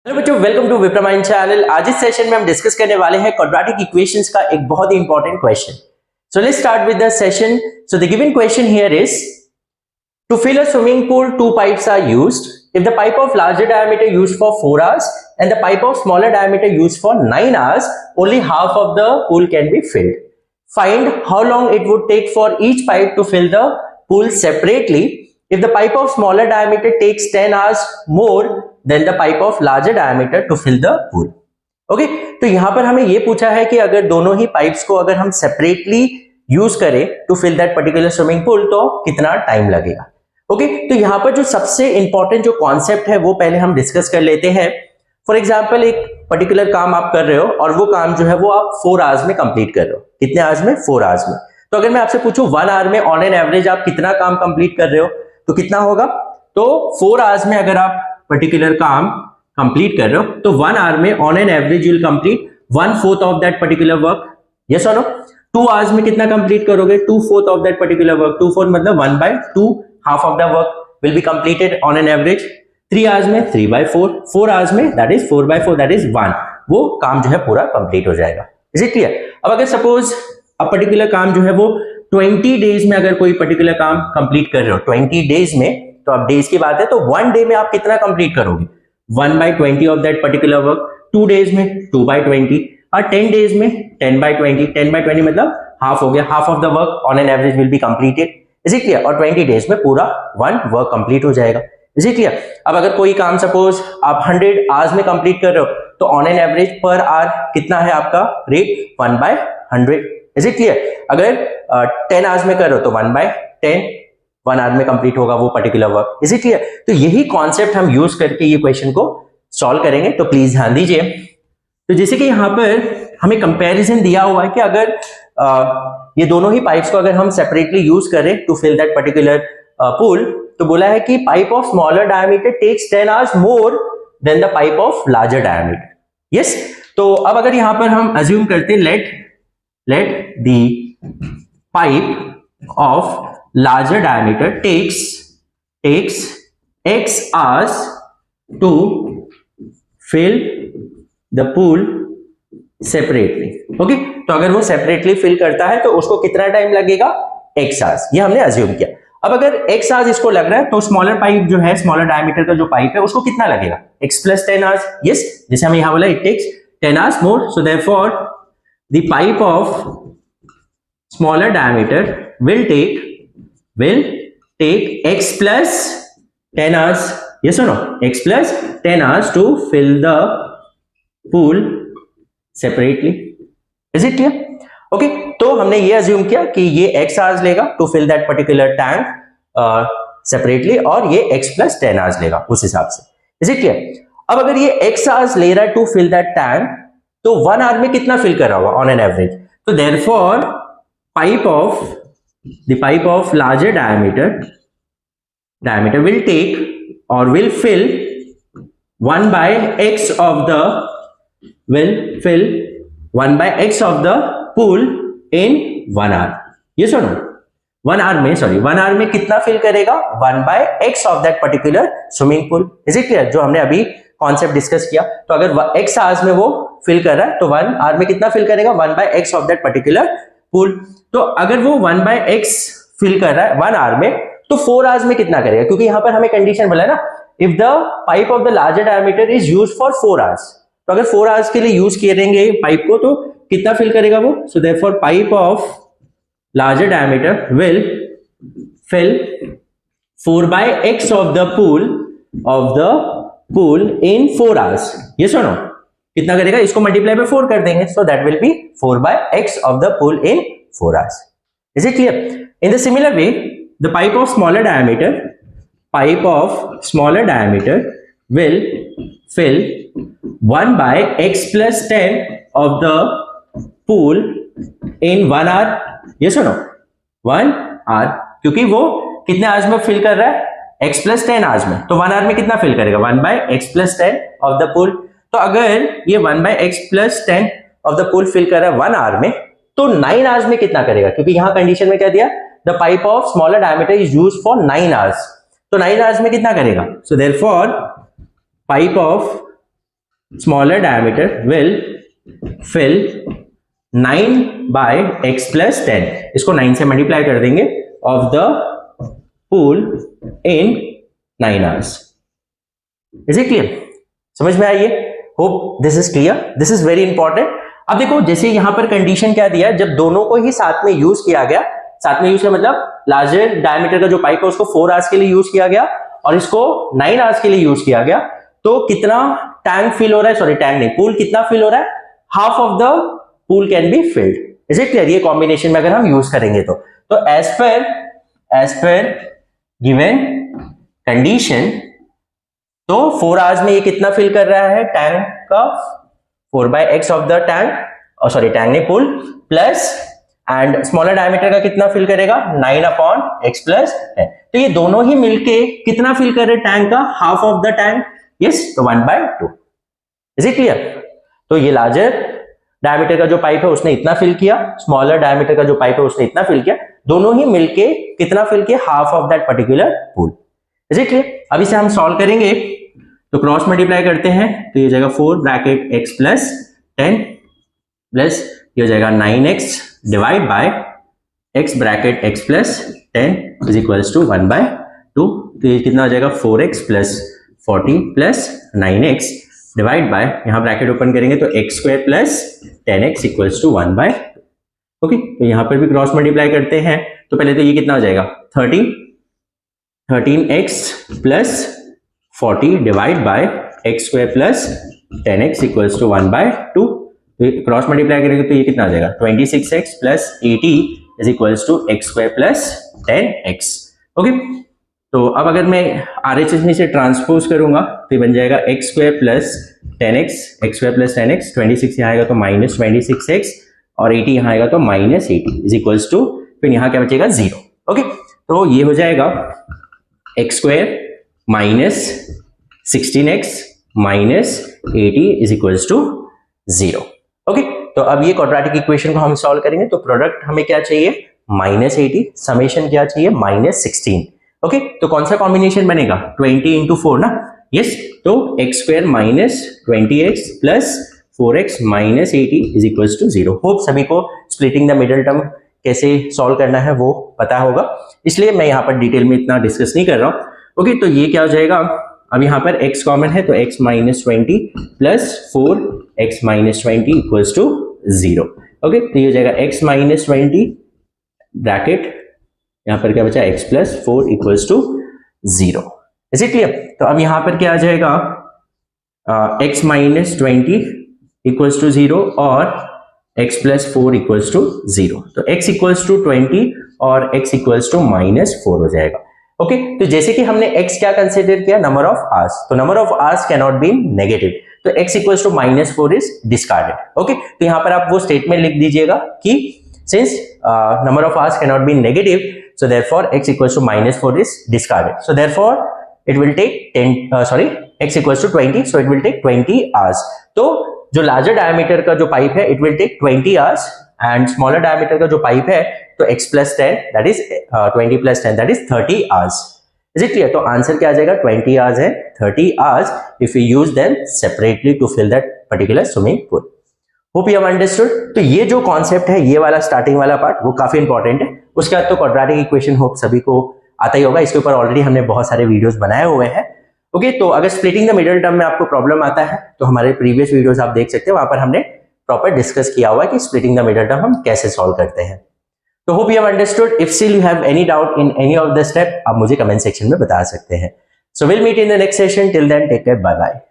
Hello बच्चों, welcome to विप्रामाइंड channel. आज इस सेशन में हम डिस्कस करने वाले हैं क्वाड्रेटिक इक्वेशंस का एक बहुत ही important question. So let's start with the session. So the given question here is to fill a swimming pool, two pipes are used. If the pipe of larger diameter used for 4 hours and the pipe of smaller diameter used for 9 hours, only half of the pool can be filled. Find how long it would take for each pipe to fill the pool separately. If the pipe of smaller diameter takes 10 hours more than the pipe of larger diameter to fill the pool. Okay, तो यहां पर हमें यह पूछा है कि अगर दोनों ही पाइप्स को अगर हम सेपरेटली यूज करें to fill that particular swimming pool तो कितना टाइम लगेगा। ओके, तो यहां पर जो सबसे इंपॉर्टेंट जो कॉन्सेप्ट है वो पहले हम डिस्कस कर लेते हैं। फॉर एग्जाम्पल, एक पर्टिकुलर काम आप कर रहे हो और वो काम जो है वो आप 4 आवर्स में कंप्लीट कर रहे हो। कितने आवर्स में? 4 आवर्स में। तो अगर मैं आपसे पूछूं 1 आवर में ऑन एन एवरेज आप कितना काम कंप्लीट कर रहे हो तो कितना होगा? तो 4 आवर्स में अगर आप पर्टिकुलर काम कंप्लीट कर रहे हो तो 1 आवर में on an average you will complete 1/4 of that particular work. Yes और नो? 2 आवर्स में कितना कंप्लीट करोगे? 2/4 ऑफ दैट पर्टिकुलर वर्क। 2/4 मतलब 1/2, half of the work will be completed on an average. 3 hours में 3/4, 4 hours में that is 4/4, that is 1, वो काम जो है पूरा कंप्लीट हो जाएगा। Is it clear? अब अगर सपोज अब पर्टिकुलर काम जो है वो 20 डेज में अगर कोई पर्टिकुलर काम कंप्लीट कर रहे हो 20 डेज में, तो अब डेज की बात है तो 1 डे में आप कितना कंप्लीट करोगे? 1/20 of that particular work. 2 days में 2/20 और 10 डेज में 10/20। 10/20 मतलब हाफ हो गया। Half of the work on an average will be completed. Is it clear? और 20 डेज में पूरा 1 वर्क कंप्लीट हो जाएगा। Is it clear? अब अगर कोई काम सपोज आप 100 आवर्स में कंप्लीट कर रहे हो तो on an average per hour कितना है आपका रेट? 1/100। Is it clear? अगर 10 आवर्स में कर रहे हो तो 1/10, 1 आवर में कंप्लीट होगा वो particular work. Is it clear? तो यही कॉन्सेप्ट हम यूज करके ये क्वेश्चन को सॉल्व करेंगे, तो प्लीज ध्यान दीजिए। तो जैसे कि यहां पर हमें कंपैरिजन दिया हुआ है कि अगर ये दोनों ही पाइप्स को अगर हम सेपरेटली यूज करें to fill that particular pool, तो बोला है कि pipe of smaller diameter takes 10 hours more than the pipe of larger diameter. Yes, तो अब अगर यहां पर हम अज्यूम करते let the pipe of larger diameter takes x hours to fill the pool separately. Okay, तो अगर वो सेपरेटली फिल करता है तो उसको कितना टाइम लगेगा? x hours, ये हमने अज्यूम किया। अब अगर x hours इसको लग रहा है तो स्मॉलर पाइप जो है, स्मॉलर डायमीटर का जो पाइप है उसको कितना लगेगा? x + 10 hours। यस, जैसे हम यहां बोला it takes 10 hours more, so therefore the pipe of smaller diameter will take x plus 10 hours. Yes or no? X plus 10 hours to fill the pool separately. Is it clear? Okay, तो हमने ये assume किया कि ये x hours लेगा to fill that particular tank separately और ये x plus 10 hours लेगा उस हिसाब से। Is it clear? अब अगर ये x hours ले रहा है to fill that tank तो 1 hour में कितना fill कर रहा होगा on an average? तो therefore the pipe of larger diameter will take or will fill 1/x of the pool in 1 hour. Yes or no? 1 hour में कितना fill करेगा? 1/x of that particular swimming pool. Is it clear? जो हमने अभी concept discuss किया, तो अगर x hours में वो fill कर रहा है तो 1 hour में कितना fill करेगा? 1/x of that particular pool. तो अगर वो 1/x फिल कर रहा है 1 आवर में तो 4 आवर्स में कितना करेगा? क्योंकि यहां पर हमें कंडीशन बोला है ना, if the pipe of the larger diameter is used for 4 hours, तो अगर 4 आवर्स के लिए यूज करेंगे पाइप को तो कितना फिल करेगा वो? So therefore pipe of larger diameter will fill 4/x of the pool in 4 hours. Yes और नो? कितना करेगा? इसको मल्टीप्लाई बाय 4 कर देंगे, so that will be 4/x of the pool in 4 hours. Is it clear? In the similar way, the pipe of smaller diameter will fill 1/x plus 10 of the pool in 1 hour. Yes or no? 1 hour, क्योंकि वो कितने hours में fill कर रहा है? x plus 10 hours में, तो 1 hour में कितना फिल करेगा? 1/x plus 10 of the pool. तो अगर ये 1/x plus 10 of the pool fill कर रहा है 1 hour में तो 9 आवर्स में कितना करेगा? क्योंकि यहां कंडीशन में क्या दिया? The pipe of smaller diameter is used for 9 hours, तो 9 आवर्स में कितना करेगा? सो therefore pipe of smaller diameter will fill 9 by x plus 10, इसको 9 से मल्टीप्लाई कर देंगे, of the pool in 9 hours. Is it clear? समझ में आई है? Hope this is clear. This is very important. अब देखो जैसे यहां पर कंडीशन क्या दिया, जब दोनों को ही साथ में यूज किया गया, साथ में यूज किया मतलब लार्जर डायमीटर का जो पाइप है उसको 4 आवर्स के लिए यूज किया गया और इसको 9 आवर्स के लिए यूज किया गया, तो कितना टैंक फिल हो रहा है, सॉरी टैंक नहीं, पूल कितना फिल हो रहा है, half of the pool can be filled. Is it clear? ये कॉम्बिनेशन में अगर हम यूज करेंगे तो एज पर गिवन कंडीशन, तो 4 आवर्स में ये कितना फिल कर रहा है टैंक का, 4/x of the tank, sorry tank नहीं pool, plus and smaller diameter का कितना फिल करेगा, 9/x प्लस 10. तो ये दोनों ही मिलके कितना फिल कर रहे टैंक का, half of the tank. Yes, तो 1/2. Is it clear? तो ये लार्जर डायमीटर का जो पाइप है उसने इतना फिल किया, स्मॉलर डायमीटर का जो पाइप है उसने इतना फिल किया, दोनों ही मिलके कितना फिल किया, half of that particular pool. Is it clear? अब इसे हम सॉल्व करेंगे तो क्रॉस मल्टीप्लाई करते हैं, तो ये हो जाएगा 4/x प्लस 10 प्लस ये हो जाएगा 9x divide by x bracket x plus 10 is equals to 1/2. तो ये कितना हो जाएगा 4x plus 40 plus 9x divide by, यहाँ ब्रैकेट ओपन करेंगे तो x square plus 10x equals to 1/2. Okay, तो यहाँ पर भी क्रॉस मल्टीप्लाई करते हैं, तो पहले तो ये कितना हो जाएगा 13x plus 40 divide by x square plus 10x equals to 1/2. Cross multiply करेंगे तो ये कितना आ जाएगा 26x plus 80 is equals to x square plus 10x. Okay, तो अब अगर मैं RHS में से ट्रांसपोज करूंगा तो ये बन जाएगा x square plus 10x, x square plus 10x, 26 यहाँ आएगा तो माइनस 26x और 80 यहाँ आएगा तो माइनस 80 इज इक्वल्स टू, फिर यहाँ क्या बचेगा 0. ओके, तो ये हो जाएगा x square minus 16x minus 80 is equals to 0. Okay, तो अब ये क्वाड्रेटिक इक्वेशन को हम सॉल्व करेंगे, तो प्रोडक्ट हमें क्या चाहिए, माइनस 80, समेशन क्या चाहिए, माइनस 16. ओके, तो कौन सा कॉम्बिनेशन बनेगा, 20 इंटू 4 ना. यस, तो x square minus 20x plus 4x minus 80 is equals to 0. Hope सभी को स्प्लिटिंग द मिडिल टर्म कैसे सॉल्व करना है वो पता होगा, इसलिए मैं यहाँ पर डिटेल में इतना डिस्कस नहीं कर रहा हूँ. ओके, तो ये क्या हो जाएगा, अब यहाँ पर x कॉमन है तो x minus 20 plus 4x minus 20 equals to 0. Okay, तो ये हो जाएगा x माइनस 20 ब्रैकेट, यहाँ पर क्या बचा x plus 4 equals to 0. Is it clear? तो अब यहाँ पर क्या आ जाएगा x माइनस 20 इक्वल्स टू 0 और x प्लस 4 इक्वल्स टू 0. तो x इक्वल्स टू 20 और x इक्वल्स टू माइनस 4 हो जाएगा. ओके, तो जैसे कि हमने x क्या कंसीडर किया, नंबर ऑफ आवर्स, तो number of hours can not be negative, तो x equals to minus 4 is discarded. Okay, तो यहाँ पर आप वो स्टेटमेंट लिख दीजिएगा कि since number of hours can not be negative, so therefore x equals to minus 4 is discarded. So therefore it will take x equals to 20, so it will take 20 hours. तो जो larger diameter का जो pipe है it will take 20 hours and smaller diameter का जो pipe है तो x plus 10 that is 20 plus 10 that is 30 hours. Is it clear? तो आंसर क्या आ जाएगा, 20 hours है, 30 hours if we use them separately to fill that particular swimming pool. Hope you have understood. तो ये जो कॉन्सेप्ट है, ये वाला स्टार्टिंग वाला पार्ट वो काफी इंपॉर्टेंट है. उसके बाद तो क्वाड्रेटिक इक्वेशन होप सभी को आता ही होगा, इसके ऊपर ऑलरेडी हमने बहुत सारे वीडियोस बनाए हुए हैं. ओके, तो अगर स्प्लिटिंग द मिडिल टर्म में आपको प्रॉब्लम आता है तो हमारे प्रीवियस वीडियोस आप देख सकते हैं, वहां पर हमने प्रॉपर डिस्कस किया हुआ है कि स्प्लिटिंग द मिडिल टर्म हम कैसे सॉल्व करते हैं. तो hope you have understood. If still you have any doubt in any of the step, आप मुझे कमेंट सेक्शन में बता सकते हैं. So will meet in the next session. Till then take care, bye bye.